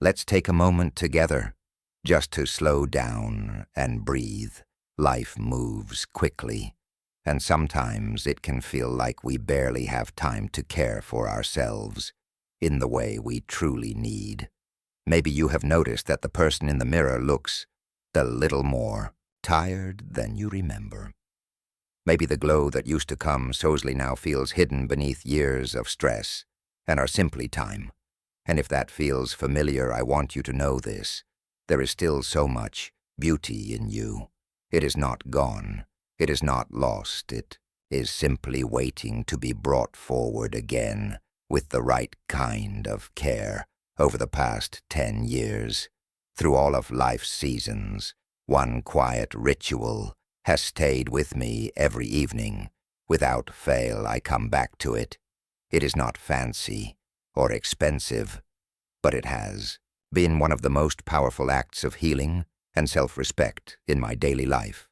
Let's take a moment together, just to slow down and breathe. Life moves quickly, and sometimes it can feel like we barely have time to care for ourselves in the way we truly need. Maybe you have noticed that the person in the mirror looks a little more tired than you remember. Maybe the glow that used to come so easily now feels hidden beneath years of stress and are simply time. And if that feels familiar, I want you to know this. There is still so much beauty in you. It is not gone. It is not lost. It is simply waiting to be brought forward again with the right kind of care. Over the past 10 years, through all of life's seasons, one quiet ritual has stayed with me every evening. Without fail, I come back to it. It is not fancy or expensive, but it has been one of the most powerful acts of healing and self-respect in my daily life.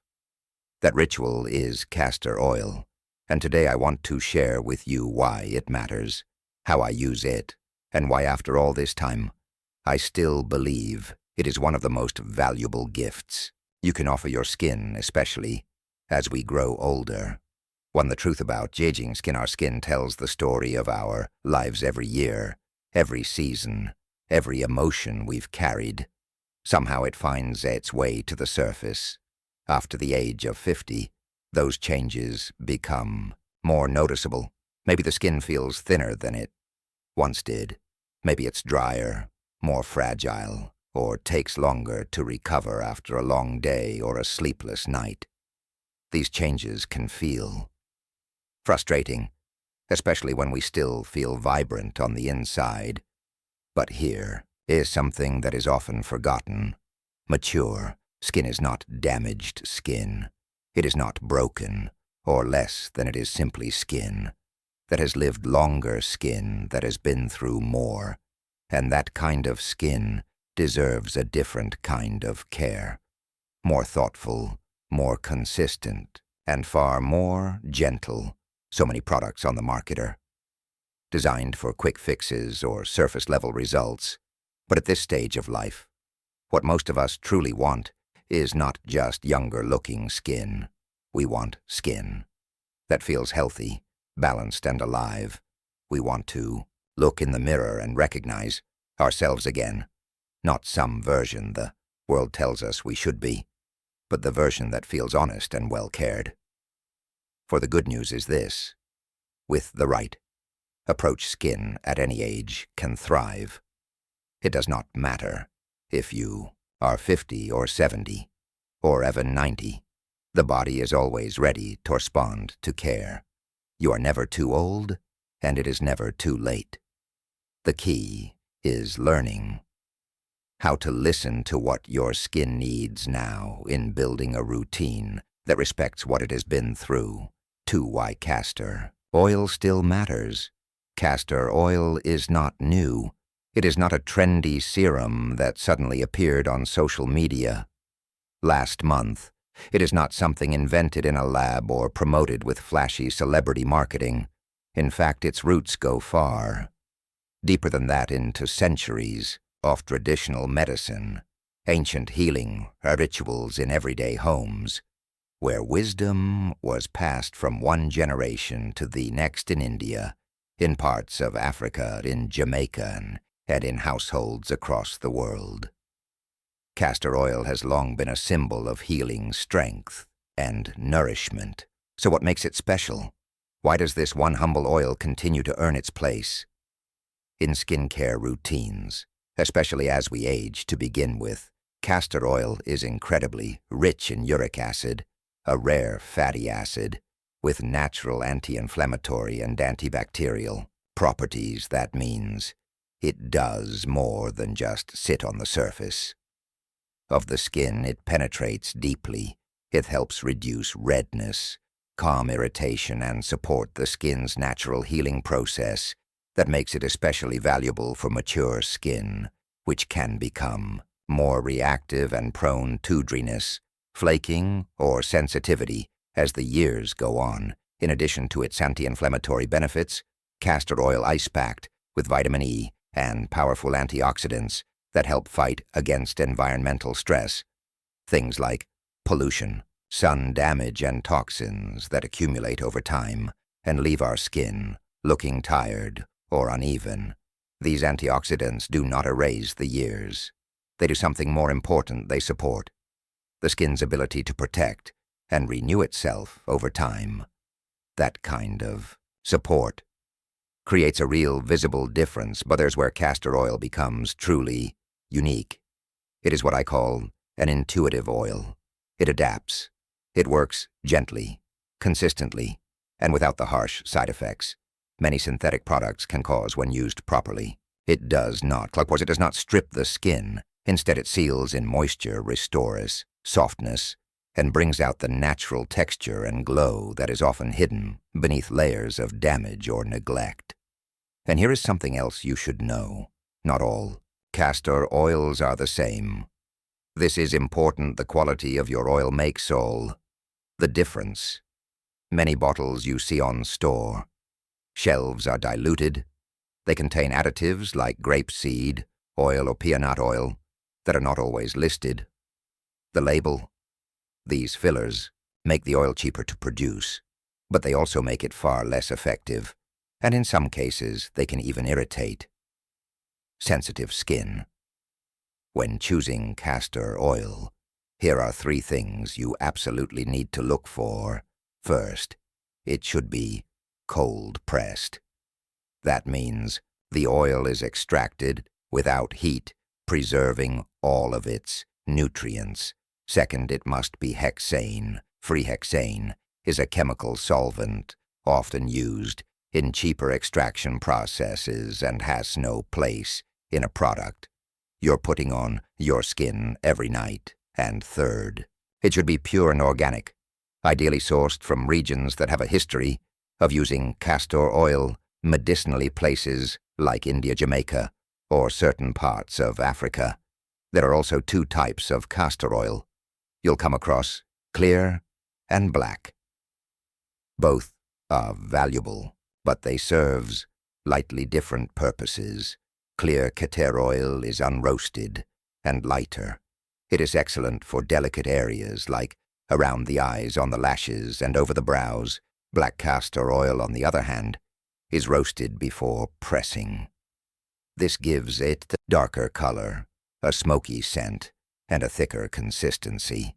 That ritual is castor oil, and today I want to share with you why it matters, how I use it, and why after all this time, I still believe it is one of the most valuable gifts you can offer your skin, especially as we grow older. The truth about aging skin, our skin tells the story of our lives every year, every season, every emotion we've carried. Somehow it finds its way to the surface. After the age of 50, those changes become more noticeable. Maybe the skin feels thinner than it once did. Maybe it's drier, more fragile, or takes longer to recover after a long day or a sleepless night. These changes can feel frustrating, especially when we still feel vibrant on the inside. But here is something that is often forgotten. Mature skin is not damaged skin. It is not broken, or less than it is simply skin that has lived longer, skin that has been through more, and that kind of skin deserves a different kind of care, more thoughtful, more consistent, and far more gentle. So many products on the market are designed for quick fixes or surface-level results, but at this stage of life, what most of us truly want is not just younger-looking skin. We want skin that feels healthy, balanced, and alive. We want to look in the mirror and recognize ourselves again, not some version the world tells us we should be, but the version that feels honest and well-cared. For the good news is this: with the right approach, skin at any age can thrive. It does not matter if you are 50 or 70, or even 90. The body is always ready to respond to care. You are never too old, and it is never too late. The key is learning how to listen to what your skin needs now in building a routine that respects what it has been through. To why castor oil still matters. Castor oil is not new. It is not a trendy serum that suddenly appeared on social media last month. It is not something invented in a lab or promoted with flashy celebrity marketing. In fact, its roots go far deeper than that, into centuries of traditional medicine, ancient healing rituals in everyday homes, where wisdom was passed from one generation to the next in India, in parts of Africa, in Jamaica, and in households across the world. Castor oil has long been a symbol of healing, strength, and nourishment. So what makes it special? Why does this one humble oil continue to earn its place in skincare routines, especially as we age? To begin with, castor oil is incredibly rich in uric acid, a rare fatty acid with natural anti-inflammatory and antibacterial properties. That means it does more than just sit on the surface of the skin. It penetrates deeply. It helps reduce redness, calm irritation, and support the skin's natural healing process. That makes it especially valuable for mature skin, which can become more reactive and prone to dryness, flaking, or sensitivity as the years go on. In addition to its anti-inflammatory benefits, castor oil, ice-packed with vitamin E and powerful antioxidants, that help fight against environmental stress, things like pollution, sun damage, and toxins that accumulate over time and leave our skin looking tired or uneven. These antioxidants do not erase the years. They do something more important. They support the skin's ability to protect and renew itself over time. That kind of support creates a real visible difference, but there's where castor oil becomes truly unique. It is what I call an intuitive oil. It adapts. It works gently, consistently, and without the harsh side effects many synthetic products can cause when used properly. It does not, it does not strip the skin. Instead, it seals in moisture, restores softness, and brings out the natural texture and glow that is often hidden beneath layers of damage or neglect. And here is something else you should know. Not all castor oils are the same. This is important. The quality of your oil makes all the difference. Many bottles you see on store shelves are diluted. They contain additives like grapeseed oil or peanut oil that are not always listed. The label, these fillers, make the oil cheaper to produce, but they also make it far less effective, and in some cases they can even irritate sensitive skin. When choosing castor oil, here are 3 things you absolutely need to look for. First, it should be cold-pressed. That means the oil is extracted without heat, preserving all of its nutrients. Second, it must be hexane. Free hexane is a chemical solvent often used in cheaper extraction processes and has no place in a product you're putting on your skin every night. And third, it should be pure and organic, ideally sourced from regions that have a history of using castor oil medicinally, places like India, Jamaica, or certain parts of Africa. There are also 2 types of castor oil. You'll come across clear and black. Both are valuable, but they serve slightly different purposes. Clear castor oil is unroasted and lighter. It is excellent for delicate areas like around the eyes, on the lashes, and over the brows. Black castor oil, on the other hand, is roasted before pressing. This gives it a darker color, a smoky scent, and a thicker consistency.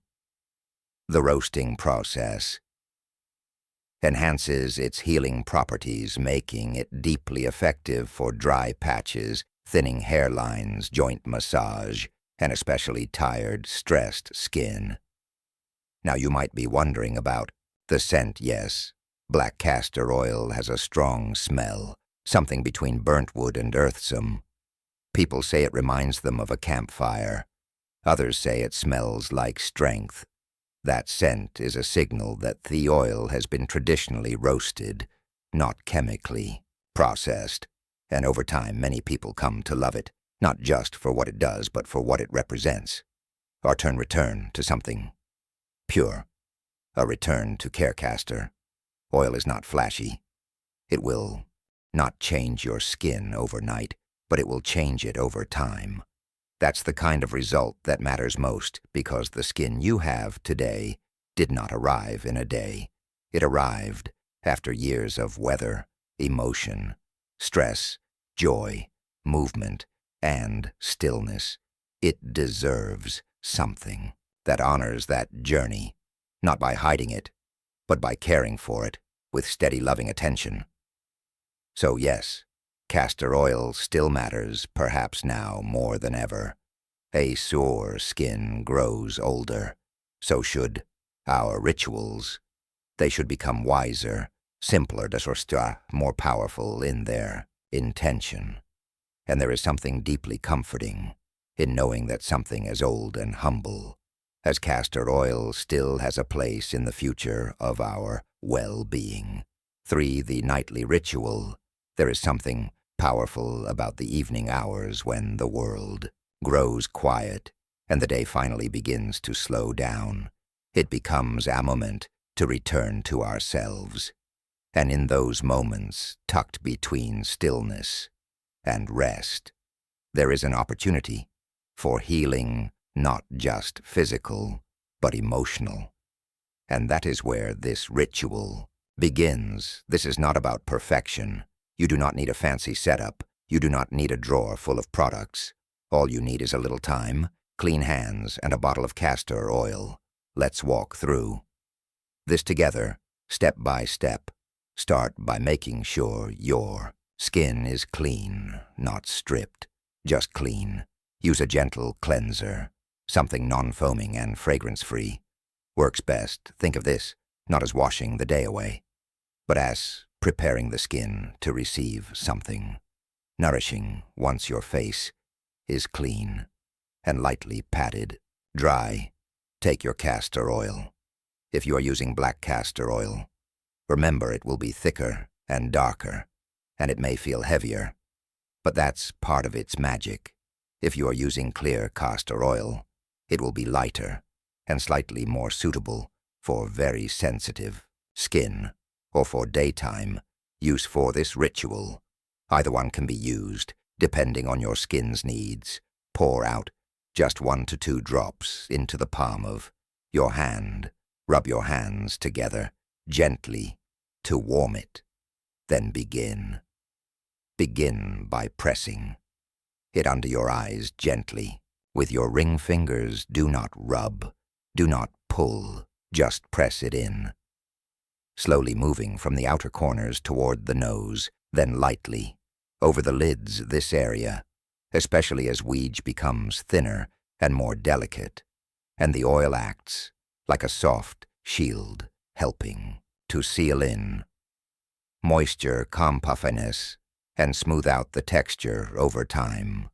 The roasting process enhances its healing properties, making it deeply effective for dry patches, thinning hairlines, joint massage, and especially tired, stressed skin. Now you might be wondering about the scent. Yes, black castor oil has a strong smell, something between burnt wood and earthsome. People say it reminds them of a campfire. Others say it smells like strength. That scent is a signal that the oil has been traditionally roasted, not chemically processed, and over time many people come to love it, not just for what it does, but for what it represents. Our return to something pure, a return to castor. Oil is not flashy. It will not change your skin overnight, but it will change it over time. That's the kind of result that matters most, because the skin you have today did not arrive in a day. It arrived after years of weather, emotion, stress, joy, movement, and stillness. It deserves something that honors that journey, not by hiding it, but by caring for it with steady, loving attention. So yes, castor oil still matters, perhaps now more than ever. A sore skin grows older. So should our rituals. They should become wiser, simpler, more powerful in their intention. And there is something deeply comforting in knowing that something as old and humble as castor oil still has a place in the future of our well-being. 3. The nightly ritual. There is something powerful about the evening hours when the world grows quiet and the day finally begins to slow down. It becomes a moment to return to ourselves. And in those moments, tucked between stillness and rest, there is an opportunity for healing, not just physical, but emotional. And that is where this ritual begins. This is not about perfection. You do not need a fancy setup. You do not need a drawer full of products. All you need is a little time, clean hands, and a bottle of castor oil. Let's walk through this together, step by step. Start by making sure your skin is clean, not stripped, just clean. Use a gentle cleanser, something non-foaming and fragrance-free. Works best. Think of this not as washing the day away, but as preparing the skin to receive something nourishing once your face is clean and lightly patted. Dry. Take your castor oil. If you are using black castor oil, remember it will be thicker and darker, and it may feel heavier, but that's part of its magic. If you are using clear castor oil, it will be lighter and slightly more suitable for very sensitive skin or for daytime use for this ritual. Either one can be used, depending on your skin's needs. Pour out just 1 to 2 drops into the palm of your hand. Rub your hands together gently to warm it. Then begin. Begin by pressing it under your eyes gently. With your ring fingers, do not rub, do not pull, just press it in. Slowly moving from the outer corners toward the nose, then lightly over the lids, this area, especially as weege becomes thinner and more delicate, and the oil acts like a soft shield, helping to seal in moisture, calm puffiness, and smooth out the texture over time.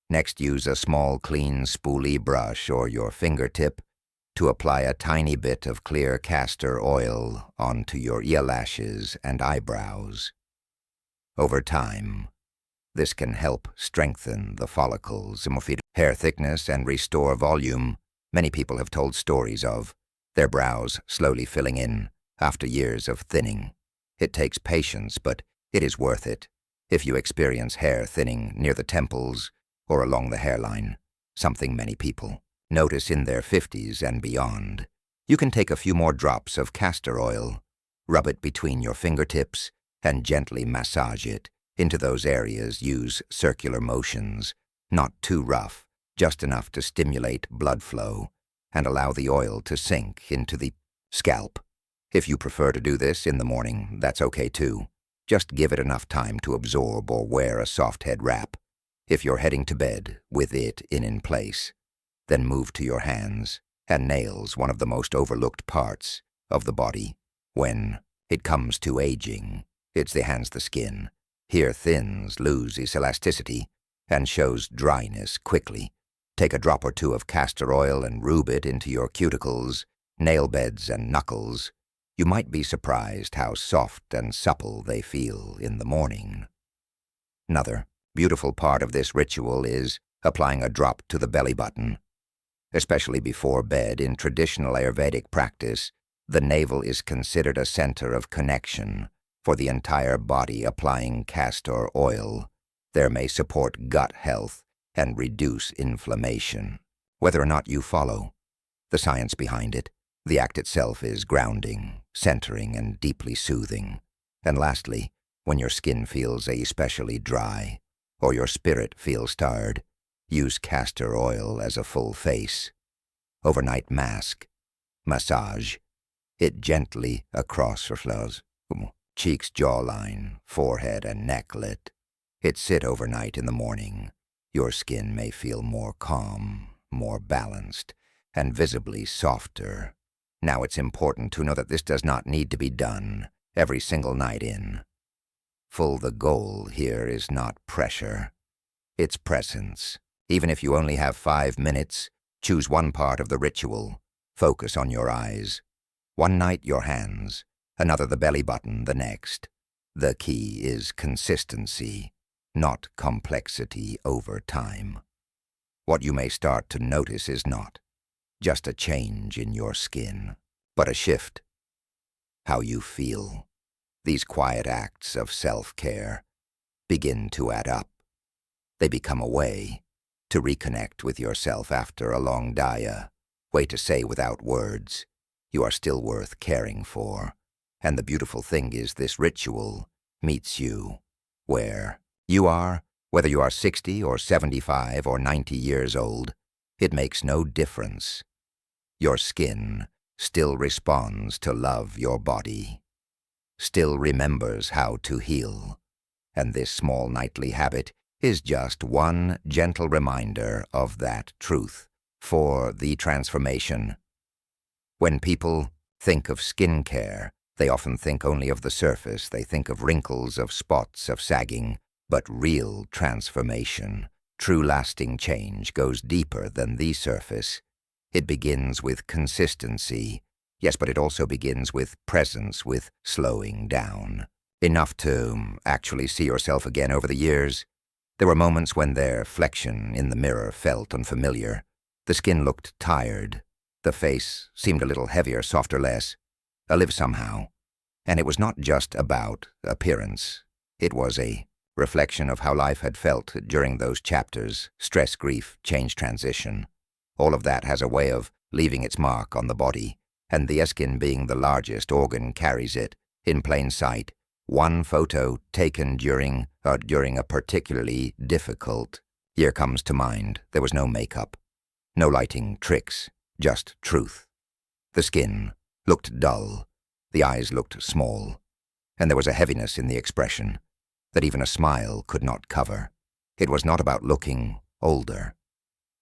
Next, use a small, clean, spoolie brush or your fingertip to apply a tiny bit of clear castor oil onto your eyelashes and eyebrows. Over time, this can help strengthen the follicles, hair thickness, and restore volume. Many people have told stories of their brows slowly filling in after years of thinning. It takes patience, but it is worth it. If you experience hair thinning near the temples or along the hairline, something many people notice in their 50s and beyond, you can take a few more drops of castor oil, rub it between your fingertips, and gently massage it into those areas. Use circular motions, not too rough, just enough to stimulate blood flow and allow the oil to sink into the scalp. If you prefer to do this in the morning, that's okay too. Just give it enough time to absorb or wear a soft head wrap. If you're heading to bed with it in place, then move to your hands and nails, one of the most overlooked parts of the body. When it comes to aging, it's the hands, the skin. Here thins, loses elasticity, and shows dryness quickly. Take a drop or two of castor oil and rub it into your cuticles, nail beds, and knuckles. You might be surprised how soft and supple they feel in the morning. Another beautiful part of this ritual is applying a drop to the belly button. Especially before bed, in traditional Ayurvedic practice, the navel is considered a center of connection for the entire body. Applying castor oil there may support gut health and reduce inflammation. Whether or not you follow the science behind it, the act itself is grounding, centering, and deeply soothing. And lastly, when your skin feels especially dry or your spirit feels tired, use castor oil as a full face overnight mask. Massage it gently across your flows, cheeks, jawline, forehead, and necklet. It sit overnight. In the morning, your skin may feel more calm, more balanced, and visibly softer. Now, it's important to know that this does not need to be done every single night in full. The goal here is not pressure, it's presence. Even if you only have 5 minutes, choose one part of the ritual. Focus on your eyes. One night, your hands. Another, the belly button. The next. The key is consistency, not complexity over time. What you may start to notice is not just a change in your skin, but a shift. How you feel. These quiet acts of self-care begin to add up. They become a way to reconnect with yourself after a long way to say without words, you are still worth caring for. And the beautiful thing is this ritual meets you where you are, whether you are 60 or 75 or 90 years old, it makes no difference. Your skin still responds to love your body, still remembers how to heal. And this small nightly habit is just one gentle reminder of that truth for the transformation. When people think of skincare, they often think only of the surface. They think of wrinkles, of spots, of sagging. But real transformation, true lasting change, goes deeper than the surface. It begins with consistency. Yes, but it also begins with presence, with slowing down. Enough to actually see yourself again over the years. There were moments when their reflection in the mirror felt unfamiliar. The skin looked tired. The face seemed a little heavier, softer, less alive somehow. And it was not just about appearance. It was a reflection of how life had felt during those chapters: stress, grief, change, transition. All of that has a way of leaving its mark on the body, and the skin, being the largest organ, carries it in plain sight. One photo taken during a particularly difficult year comes to mind. There was no makeup, no lighting tricks, just truth. The skin looked dull, the eyes looked small, and there was a heaviness in the expression that even a smile could not cover. It was not about looking older.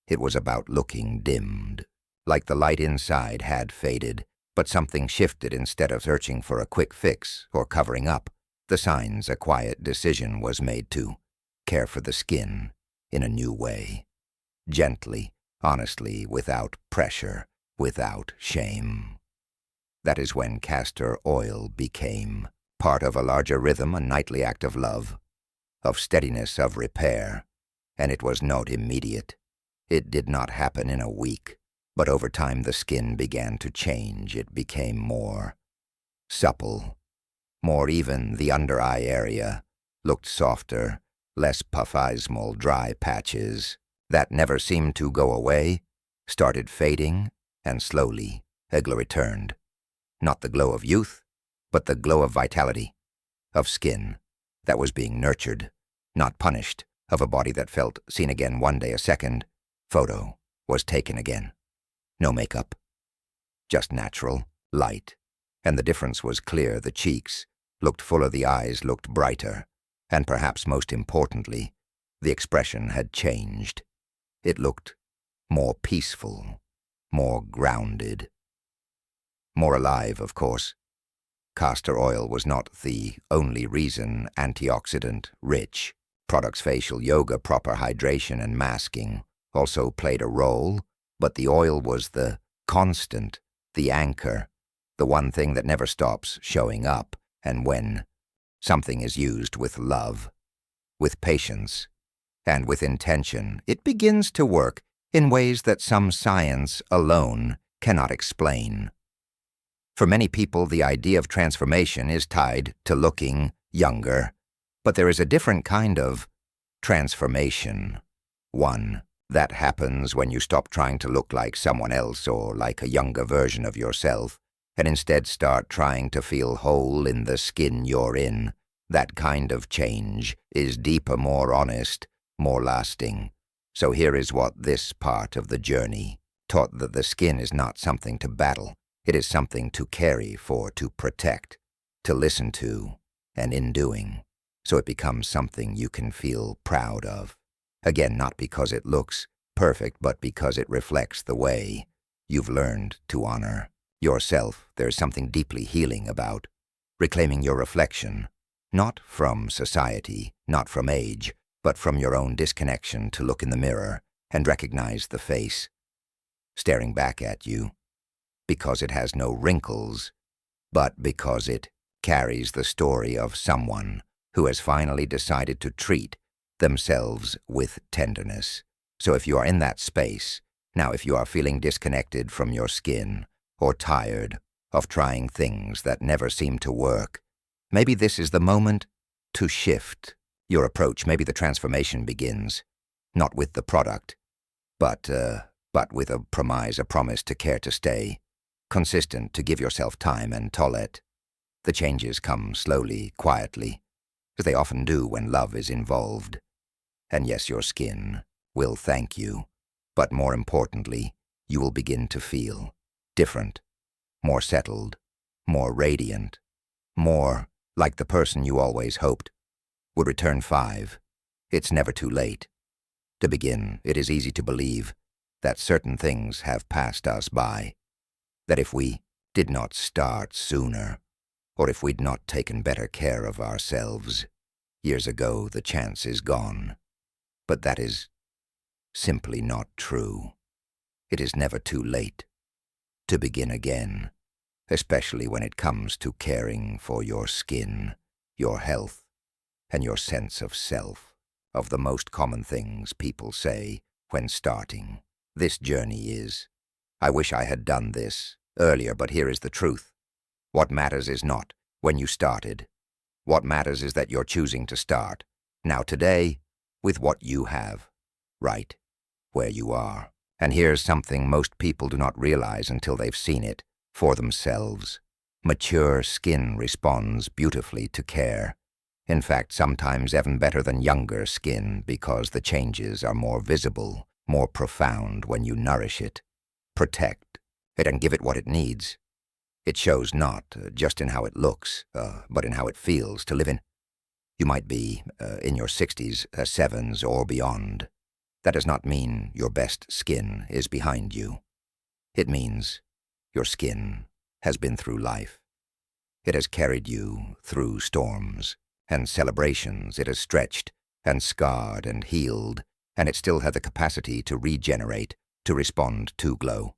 It was about looking dimmed, like the light inside had faded, but something shifted. Instead of searching for a quick fix or covering up the signs, a quiet decision was made to care for the skin in a new way, gently, honestly, without pressure, without shame. That is when castor oil became part of a larger rhythm, a nightly act of love, of steadiness, of repair. And it was not immediate. It did not happen in a week, but over time the skin began to change. It became more supple, more even. The under eye area looked softer, less puffismal. Dry patches that never seemed to go away started fading, and slowly a glow returned. Not the glow of youth, but the glow of vitality, of skin that was being nurtured, not punished, of a body that felt seen again. One day, a second photo was taken again. No makeup, just natural light, and the difference was clear. The cheeks looked fuller, the eyes looked brighter, and perhaps most importantly, the expression had changed. It looked more peaceful, more grounded, more alive, of course. Castor oil was not the only reason. Antioxidant-rich products, facial yoga, proper hydration, and masking also played a role, but the oil was the constant, the anchor, the one thing that never stops showing up. And when something is used with love, with patience, and with intention, it begins to work in ways that some science alone cannot explain. For many people, the idea of transformation is tied to looking younger, but there is a different kind of transformation, one that happens when you stop trying to look like someone else or like a younger version of yourself, and instead start trying to feel whole in the skin you're in. That kind of change is deeper, more honest, more lasting. So here is what this part of the journey taught: that the skin is not something to battle. It is something to carry for, to protect, to listen to, and in doing, so it becomes something you can feel proud of. Again, not because it looks perfect, but because it reflects the way you've learned to honor yourself. There's something deeply healing about reclaiming your reflection, not from society, not from age, but from your own disconnection, to look in the mirror and recognize the face staring back at you, because it has no wrinkles, but because it carries the story of someone who has finally decided to treat themselves with tenderness. So if you are in that space, now if you are feeling disconnected from your skin or tired of trying things that never seem to work, maybe this is the moment to shift your approach. Maybe the transformation begins Not with the product, but with a promise to care to stay, consistent, to give yourself time and toilette. The changes come slowly, quietly, as they often do when love is involved. And yes, your skin will thank you, but more importantly, you will begin to feel different, more settled, more radiant, more like the person you always hoped would return 5. It's never too late. To begin, it is easy to believe that certain things have passed us by, that if we did not start sooner, or if we'd not taken better care of ourselves years ago, the chance is gone. But that is simply not true. It is never too late to begin again, especially when it comes to caring for your skin, your health, and your sense of self, of the most common things people say when starting. This journey is, I wish I had done this earlier, but here is the truth. What matters is not when you started. What matters is that you're choosing to start, now today, with what you have, right where you are. And here's something most people do not realize until they've seen it for themselves. Mature skin responds beautifully to care. In fact, sometimes even better than younger skin, because the changes are more visible, more profound when you nourish it, protect it, and give it what it needs. It shows not just in how it looks, but in how it feels to live in. You might be in your 60s, 7s, or beyond. That does not mean your best skin is behind you. It means your skin has been through life. It has carried you through storms and celebrations. It has stretched and scarred and healed, and it still had the capacity to regenerate, to respond to glow.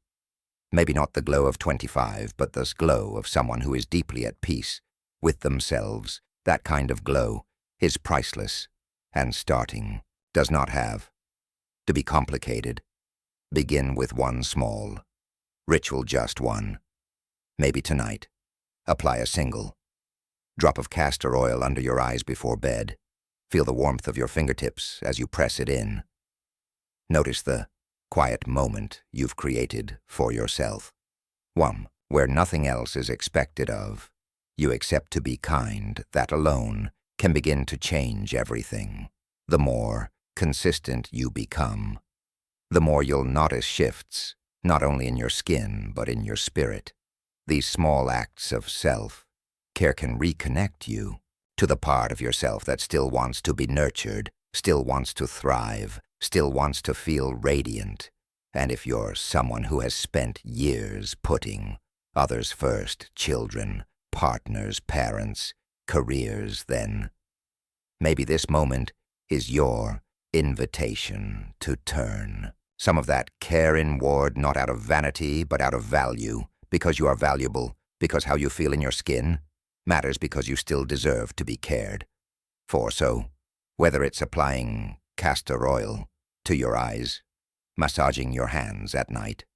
Maybe not the glow of 25, but the glow of someone who is deeply at peace with themselves. That kind of glow is priceless, and starting does not have to be complicated. Begin with one small ritual, just one. Maybe tonight, apply a single drop of castor oil under your eyes before bed. Feel the warmth of your fingertips as you press it in. Notice the quiet moment you've created for yourself. One where nothing else is expected of. You accept to be kind. That alone can begin to change everything. The more consistent you become, the more you'll notice shifts, not only in your skin, but in your spirit. These small acts of self-care can reconnect you to the part of yourself that still wants to be nurtured, still wants to thrive, still wants to feel radiant. And if you're someone who has spent years putting others first, children, partners, parents, careers, then maybe this moment is your invitation to turn some of that care inward, not out of vanity, but out of value, because you are valuable, because how you feel in your skin matters, because you still deserve to be cared for. So, whether it's applying castor oil to your eyes, massaging your hands at night,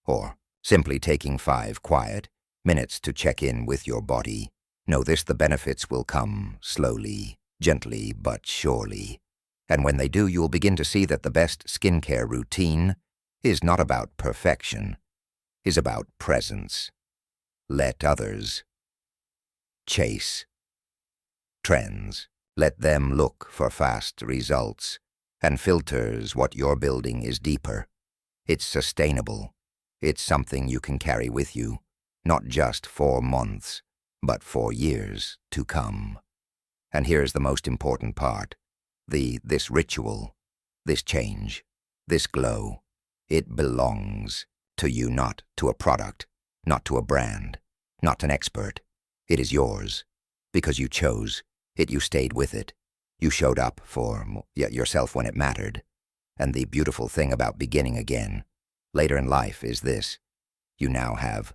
or simply taking 5 quiet minutes to check in with your body, know this: the benefits will come slowly, gently, but surely. And when they do, you'll begin to see that the best skincare routine is not about perfection, is about presence. Let others chase trends. Let them look for fast results, and filters. What you're building is deeper. It's sustainable. It's something you can carry with you, not just for months, but for years to come. And here's the most important part. This ritual, this change, this glow, it belongs to you, not to a product, not to a brand, not an expert. It is yours, because you chose it, you stayed with it, you showed up for yourself when it mattered. And the beautiful thing about beginning again, later in life, is this: you now have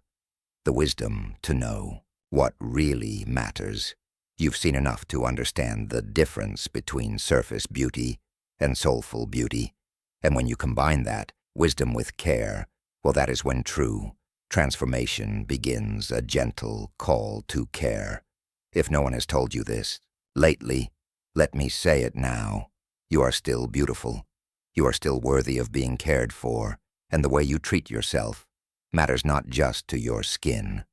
the wisdom to know what really matters. You've seen enough to understand the difference between surface beauty and soulful beauty. And when you combine that wisdom with care, well, that is when true transformation begins, a gentle call to care. If no one has told you this lately, let me say it now. You are still beautiful. You are still worthy of being cared for, and the way you treat yourself matters not just to your skin,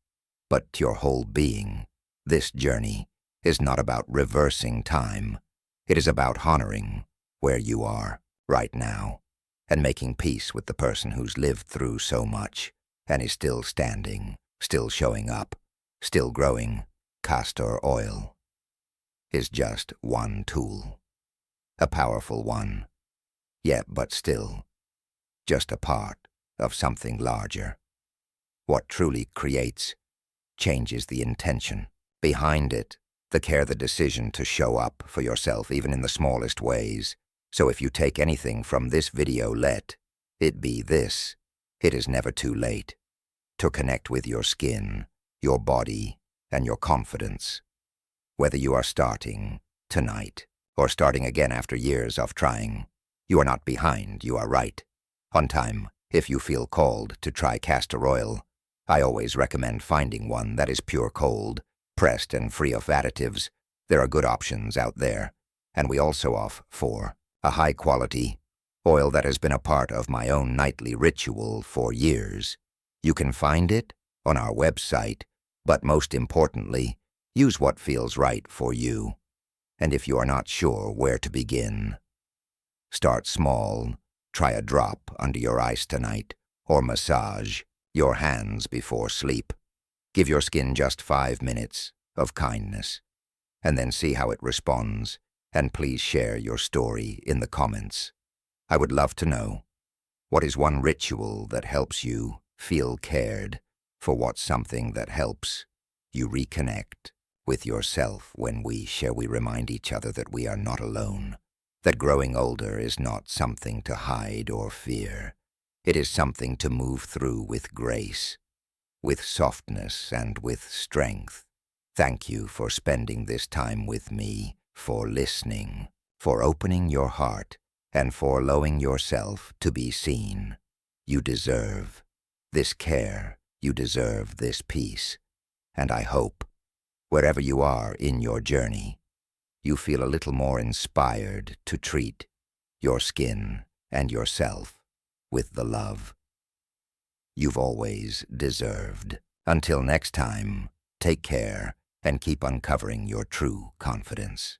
but to your whole being. This journey is not about reversing time. It is about honoring where you are right now and making peace with the person who's lived through so much and is still standing, still showing up, still growing. Castor oil is just one tool, a powerful one, yet but still just a part of something larger. What truly creates changes the intention behind it, the care, the decision to show up for yourself even in the smallest ways. So if you take anything from this video, let it be this: it is never too late to connect with your skin, your body, and your confidence. Whether you are starting tonight or starting again after years of trying, you are not behind, you are right on time. If you feel called to try castor oil, I always recommend finding one that is pure cold, pressed and free of additives. There are good options out there, and we also offer a high-quality oil that has been a part of my own nightly ritual for years. You can find it on our website, but most importantly, use what feels right for you. And if you are not sure where to begin, start small. Try a drop under your eyes tonight, or massage your hands before sleep. Give your skin just 5 minutes of kindness, and then see how it responds. And please share your story in the comments. I would love to know, what is one ritual that helps you feel cared for? What's something that helps you reconnect with yourself? When we share, we remind each other that we are not alone, that growing older is not something to hide or fear. It is something to move through with grace, with softness, and with strength. Thank you for spending this time with me, for listening, for opening your heart, and for allowing yourself to be seen. You deserve this care, you deserve this peace, and I hope, wherever you are in your journey, you feel a little more inspired to treat your skin and yourself with the love you've always deserved. Until next time, take care and keep uncovering your true confidence.